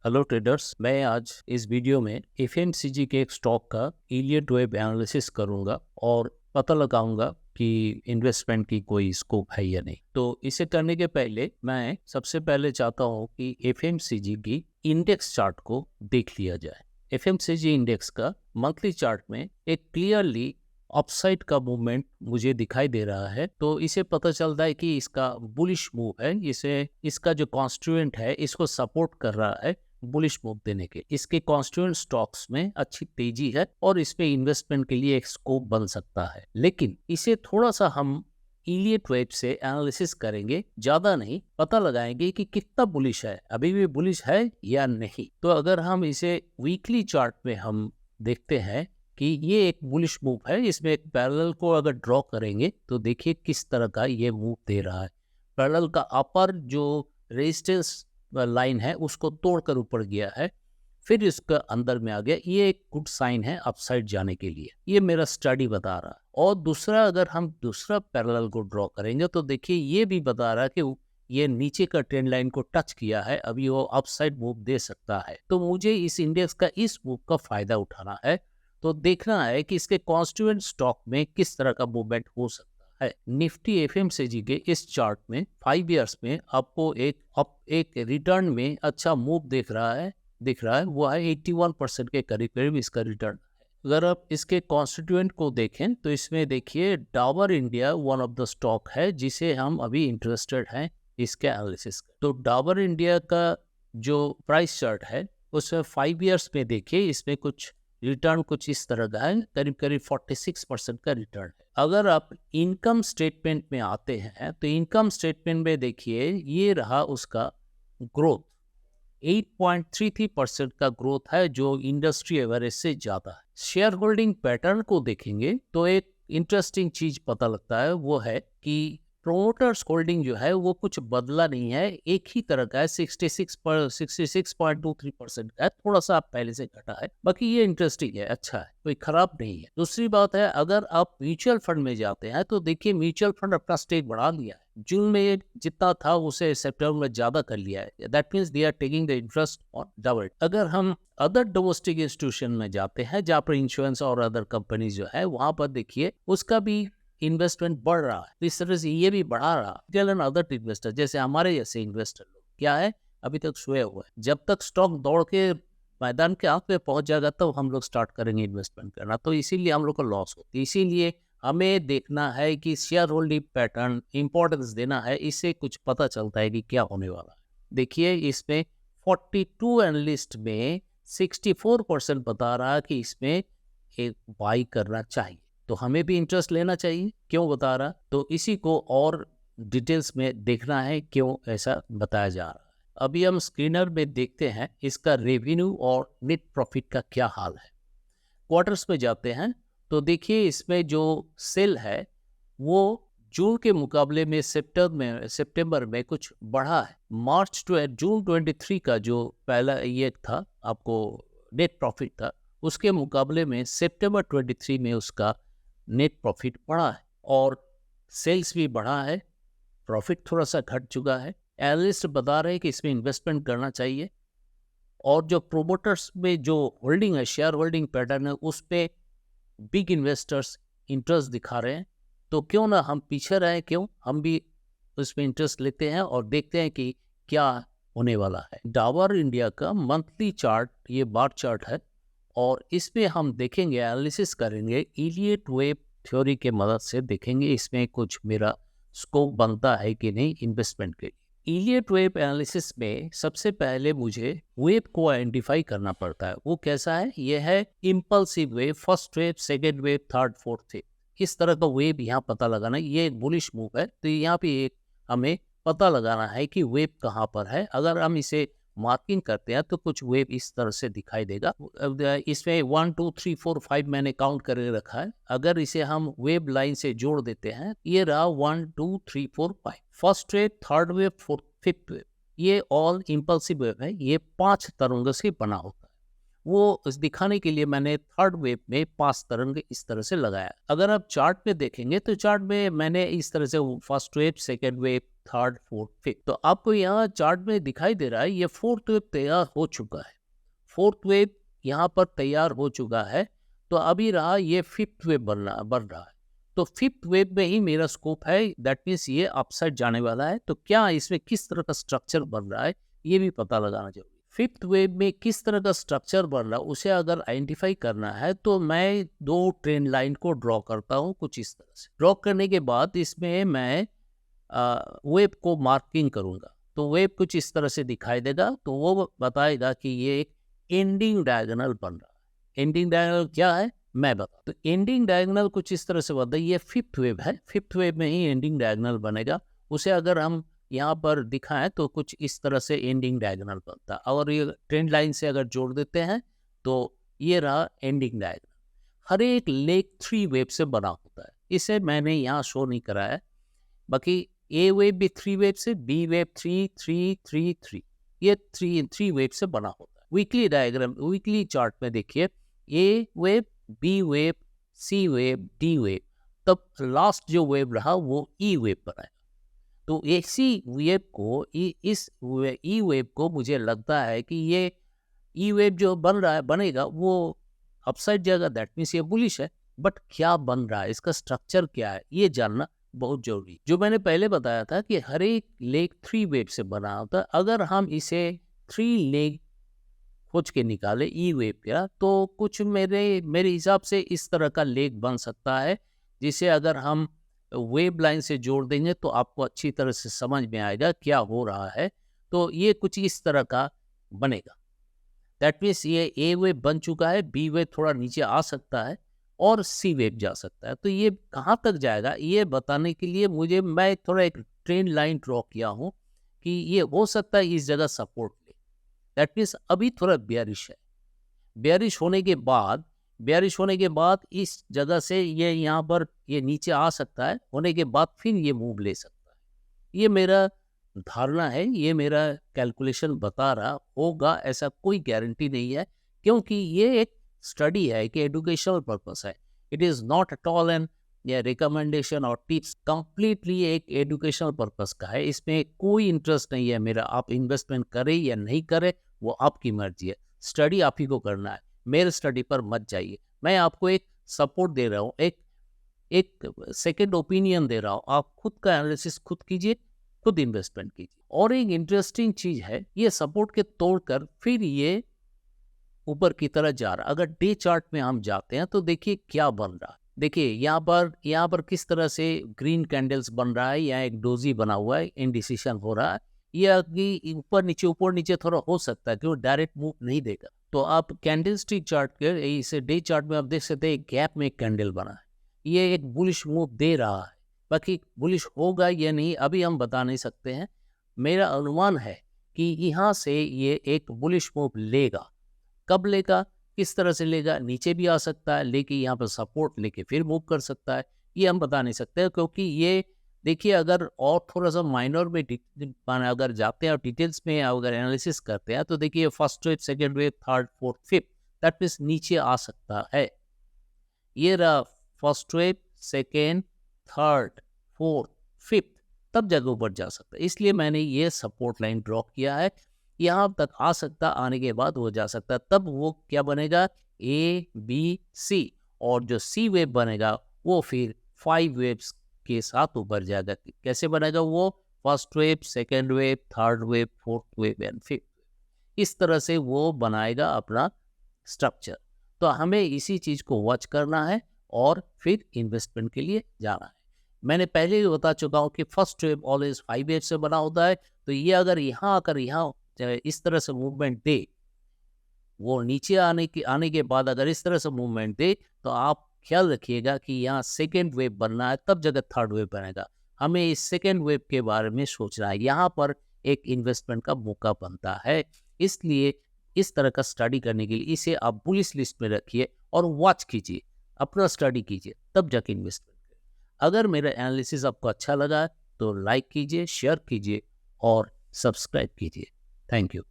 Hello traders, मैं आज इस वीडियो में एफएमसीजी के एक स्टॉक का इलियट वेब एनालिसिस करूंगा और पता लगाऊंगा कि इन्वेस्टमेंट की कोई स्कोप है या नहीं। तो इसे करने के पहले मैं सबसे पहले चाहता हूं कि एफएमसीजी की इंडेक्स चार्ट को देख लिया जाए। एफएमसीजी इंडेक्स का मंथली चार्ट में एक क्लियरली अपसाइड का मूवमेंट मुझे दिखाई दे रहा है। तो इसे पता चलता है कि इसका बुलिश मूव है, इसे इसका जो कॉन्स्टिट्यूएंट है इसको सपोर्ट कर रहा है बुलिश मूव देने के। इसके कॉन्स्टिट्यूएंट स्टॉक्स में अच्छी तेजी है और इसमें इन्वेस्टमेंट के लिए एक स्कोप बन सकता है, लेकिन इसे थोड़ा सा हम इलियट वेब से एनालिसिस करेंगे, ज्यादा नहीं, पता लगाएंगे कि कितना बुलिश है, अभी भी बुलिश है या नहीं। तो अगर हम इसे वीकली चार्ट में हम देखते हैं कि ये एक बुलिश मूव है, इसमें एक पैरेलल को अगर ड्रॉ करेंगे तो देखिए किस तरह का ये मूव दे रहा है। पैरेलल का अपर जो रेजिस्टेंस लाइन है उसको तोड़कर ऊपर गया है, फिर इसका अंदर में आ गया। ये एक गुड साइन है अपसाइड जाने के लिए, ये मेरा स्टडी बता रहा है। और दूसरा, अगर हम दूसरा पैरेलल को ड्रॉ करेंगे तो देखिए ये भी बता रहा है कि ये नीचे का ट्रेंड लाइन को टच किया है, अभी वो अपसाइड मूव दे सकता है। तो मुझे इस इंडेक्स का इस मूव का फायदा उठाना है, तो देखना है कि इसके कॉन्स्टिट्यूएंट स्टॉक में किस तरह का मूवमेंट हो सकता है। निफ्टी एफएमसीजी के इस चार्ट में 5 इयर्स में आपको एक रिटर्न में अच्छा मूव दिख रहा है, वो है 81% के करीब करीब इसका रिटर्न है। अगर आप इसके कॉन्स्टिट्यूएंट को देखें तो इसमें देखिए Dabur India one of the stock है जिसे हम अभी इंटरेस्टेड हैं इसके एनालिसिस का। तो डाबर इंडिया का जो प्राइस चार्ट है उसमें 5 इयर्स में देखिए इसमें कुछ रिटर्न कुछ इस तरह का है, करीब करीब 46% का रिटर्न है। अगर आप इनकम स्टेटमेंट में आते हैं तो इनकम स्टेटमेंट में देखिए ये रहा उसका ग्रोथ, 8.33% का ग्रोथ है जो इंडस्ट्री एवरेज से ज्यादा है। शेयर होल्डिंग पैटर्न को देखेंगे तो एक इंटरेस्टिंग चीज पता लगता है, वो है कि प्रोमोटर्स होल्डिंग जो है वो कुछ बदला नहीं है, एक ही तरह का है, 66.23% का है, थोड़ा सा पहले से घटा है। बाकी ये इंटरेस्टिंग है, अच्छा है, कोई खराब नहीं है। दूसरी बात है, अगर आप म्यूचुअल फंड में जाते हैं तो देखिए म्यूचुअल फंड अपना स्टेक बढ़ा लिया है, जून में जितना था उसे सितंबर में ज्यादा कर लिया है। That means they are taking the interest on double. अगर हम अदर डोमेस्टिक इंस्टीट्यूशन में जाते हैं जहाँ पर इंश्योरेंस और अदर कंपनी जो है वहां पर देखिए उसका भी इन्वेस्टमेंट बढ़ रहा है, तो इस तरह से ये भी बढ़ा रहा है। अदर इन्वेस्टर जैसे हमारे जैसे इन्वेस्टर लोग क्या है, अभी तक सोए हुए हैं। जब तक स्टॉक दौड़ के मैदान के आंख पे पहुंच जाएगा तब हम लोग स्टार्ट करेंगे इन्वेस्टमेंट करना, तो इसीलिए हम लोग को लॉस होती है। इसीलिए हमें देखना है कि शेयर होल्डिंग पैटर्न इंपॉर्टेंस देना है, इससे कुछ पता चलता है कि क्या होने वाला है। देखिए इसमें 42 एनालिस्ट में 64% बता रहा है कि इसमें एक बाई करना चाहिए, तो हमें भी इंटरेस्ट लेना चाहिए। क्यों बता रहा, तो इसी को और डिटेल्स में देखना है क्यों ऐसा बताया जा रहा है। अभी हम स्क्रीनर में देखते हैं इसका रेवेन्यू और नेट प्रॉफिट का क्या हाल है। क्वार्टर्स में जाते हैं तो देखिए इसमें जो सेल है वो जून के मुकाबले में सितंबर में कुछ बढ़ा है। मार्च टू जून 23 का जो पहला ये था आपको नेट प्रॉफिट था, उसके मुकाबले में सितंबर 23 में उसका नेट प्रॉफिट बढ़ा है और सेल्स भी बढ़ा है, प्रॉफिट थोड़ा सा घट चुका है। एनालिस्ट बता रहे हैं कि इसमें इन्वेस्टमेंट करना चाहिए, और जो प्रोमोटर्स में जो होल्डिंग है, शेयर होल्डिंग पैटर्न है, उस पे बिग इन्वेस्टर्स इंटरेस्ट दिखा रहे हैं। तो क्यों ना हम पीछे रहे, क्यों हम भी उसमें इंटरेस्ट लेते हैं और देखते हैं कि क्या होने वाला है। डाबर इंडिया का मंथली चार्ट ये बार चार्ट है और इसमें हम देखेंगे, एनालिसिस करेंगे इलियट वेब थ्योरी के मदद से, देखेंगे इसमें कुछ मेरा स्कोप बनता है कि नहीं इन्वेस्टमेंट के लिए। इलियट वेब एनालिसिस में सबसे पहले मुझे वेब को आइडेंटिफाई करना पड़ता है। वो कैसा है, यह है impulsive wave, first wave, second wave, third, fourth wave, इस तरह का वेब यहाँ पता लगाना। ये एक बुलिश मूव है तो यहाँ पे एक हमें पता लगाना है कि वेब कहाँ पर है। अगर हम इसे मार्किंग करते हैं तो कुछ वेब इस तरह से दिखाई देगा। इसमें 1 2 3 4 5 मैंने काउंट करके रखा है। अगर इसे हम वेब लाइन से जोड़ देते हैं, ये रहा 1 2 3 4 5, first wave, third wave, fourth, fifth wave, ये ऑल इम्पल्सिव वेव है। ये 5 तरंगों से बना होता है वो दिखाने के लिए मैंने थर्ड वेव में 5 तरंग इस तरह से लगाया। अगर आप चार्ट में देखेंगे तो चार्ट में मैंने इस तरह से first wave, second wave, third, fourth, fifth, तो आपको यहाँ चार्ट में दिखाई दे रहा है ये फोर्थ वेव तैयार हो चुका है। फोर्थ वेव यहाँ पर तैयार हो चुका है, तो अभी रहा ये फिफ्थ वेव बन रहा है। तो फिफ्थ वेव में ही मेरा स्कोप है, दैट मीन्स ये अपसाइड जाने वाला है। तो क्या इसमें किस तरह का स्ट्रक्चर बन रहा है ये भी पता लगाना जरूरी। फिफ्थ वेव में किस तरह का स्ट्रक्चर बन रहा है उसे अगर आइडेंटिफाई करना है तो मैं 2 ट्रेंड लाइन को ड्रॉ करता हूँ कुछ इस तरह से। ड्रॉ करने के बाद इसमें मैं वेव को मार्किंग करूंगा, तो वेव कुछ इस तरह से दिखाई देगा, तो वो बताएगा कि ये एक एंडिंग डायगोनल बन रहा है। एंडिंग डायगोनल क्या है मैं बता, तो एंडिंग डायगोनल कुछ इस तरह से बनता है। ये फिफ्थ वेव है, फिफ्थ वेव में ही एंडिंग डायगोनल बनेगा। उसे अगर हम यहाँ पर दिखाएं तो कुछ इस तरह से एंडिंग डायगोनल बनता है, और ये ट्रेंड लाइन से अगर जोड़ देते हैं तो ये रहा एंडिंग डायगोनल। हर एक लेग 3 वेव से बना होता है, इसे मैंने यहाँ शो नहीं कराया। बाकी ए वेव भी 3 वेव से, बी वेव 3 3 3 3, ये 3 वेव से बना होता है। वीकली डायग्राम, वीकली चार्ट में देखिए ए वेव, बी वेव, सी वेव, डी वेव, तब लास्ट जो वेव रहा वो ई वेव बनाएगा। तो इसी वेव को इस ई वेव को मुझे लगता है कि ये ई वेव जो बन रहा है बनेगा वो अपसाइड जाएगा, दैट मीन्स ये बुलिश है। बट क्या बन रहा है, इसका स्ट्रक्चर क्या है, ये जानना बहुत जरूरी। जो मैंने पहले बताया था कि हर एक लेग 3 वेव से बना होता है। अगर हम इसे 3 लेग खोज के निकाले ई वेव का, तो कुछ मेरे हिसाब से इस तरह का लेग बन सकता है, जिसे अगर हम वेव लाइन से जोड़ देंगे तो आपको अच्छी तरह से समझ में आएगा क्या हो रहा है। तो ये कुछ इस तरह का बनेगा, दैट मीन्स ये ए वेव बन चुका है, बी वेव थोड़ा नीचे आ सकता है और सी वेव जा सकता है। तो ये कहाँ तक जाएगा ये बताने के लिए मैं थोड़ा एक ट्रेंड लाइन ड्रॉ किया हूँ कि ये हो सकता है इस जगह सपोर्ट ले, दैट मीन्स अभी थोड़ा बेयरिश है। बेयरिश होने के बाद इस जगह से ये यहाँ पर ये नीचे आ सकता है, होने के बाद फिर ये मूव ले सकता है। ये मेरा धारणा है, ये मेरा कैलकुलेशन बता रहा होगा, ऐसा कोई गारंटी नहीं है, क्योंकि ये एक स्टडी है कि एजुकेशनल पर्पस है। It is not at all an या रिकमेंडेशन और टिप्स, कंप्लीटली एक एजुकेशनल पर्पस का है। इसमें कोई इंटरेस्ट नहीं है मेरा, आप इन्वेस्टमेंट करें या नहीं करें वो आपकी मर्जी है। स्टडी आप ही को करना है, मेरे स्टडी पर मत जाइए। मैं आपको एक सपोर्ट दे रहा हूँ, एक सेकेंड ओपिनियन दे रहा हूँ। आप खुद का एनालिसिस खुद कीजिए, खुद इन्वेस्टमेंट कीजिए। और एक इंटरेस्टिंग चीज है, ये सपोर्ट के तोड़कर फिर ये ऊपर की तरह जा रहा है। अगर डे चार्ट में हम जाते हैं तो देखिए क्या बन रहा है। देखिए यहाँ पर किस तरह से ग्रीन कैंडल्स बन रहा है, यहाँ एक डोजी बना हुआ है, इनडिसीजन हो रहा है। ये ऊपर नीचे थोड़ा हो सकता है क्योंकि डायरेक्ट मूव नहीं देगा। तो आप कैंडलस्टिक चार्ट के इसे डे चार्ट में आप देख सकते हैं, गैप में एक कैंडल बना है, ये एक बुलिश मूव दे रहा है। बाकी बुलिश होगा या नहीं अभी हम बता नहीं सकते हैं। मेरा अनुमान है कि यहाँ से ये एक बुलिश मूव लेगा। कब लेगा, किस तरह से लेगा, नीचे भी आ सकता है, लेके यहाँ पर सपोर्ट लेके फिर मूव कर सकता है, ये हम बता नहीं सकते। क्योंकि ये देखिए अगर और थोड़ा सा माइनर में अगर जाते हैं और डिटेल्स में अगर एनालिसिस करते हैं तो देखिए first wave, second wave, third, fourth, fifth, that means नीचे आ सकता है। ये रहा first wave, second, third, fourth, fifth, तब जगह ऊपर जा सकता है। इसलिए मैंने ये सपोर्ट लाइन ड्रॉ किया है, यहाँ तक आ सकता, आने के बाद हो जा सकता। तब वो क्या बनेगा, ए बी सी, और जो सी वेव बनेगा वो फिर 5 वेव्स के साथ ऊपर जाएगा। कैसे बनेगा वो, first wave, second wave, third wave, fourth wave and fifth. इस तरह से वो बनाएगा अपना स्ट्रक्चर। तो हमें इसी चीज को वॉच करना है और फिर इन्वेस्टमेंट के लिए जाना है। मैंने पहले भी बता चुका हूँ कि फर्स्ट वेव ऑलवेज 5 वेव से बना होता है। तो ये अगर यहाँ आकर यहाँ इस तरह से मूवमेंट दे, वो नीचे आने के बाद अगर इस तरह से मूवमेंट दे, तो आप ख्याल रखिएगा कि यहाँ सेकेंड वेव बनना है, तब जगह थर्ड वेव बनेगा। हमें इस सेकेंड वेव के बारे में सोचना है, यहाँ पर एक इन्वेस्टमेंट का मौका बनता है। इसलिए इस तरह का स्टडी करने के लिए इसे आप बुलिश लिस्ट में रखिए और वॉच कीजिए, अपना स्टडी कीजिए, तब जाके इन्वेस्टमेंट करिए। अगर मेरा एनालिसिस आपको अच्छा लगा तो लाइक कीजिए, शेयर कीजिए और सब्सक्राइब कीजिए। Thank you.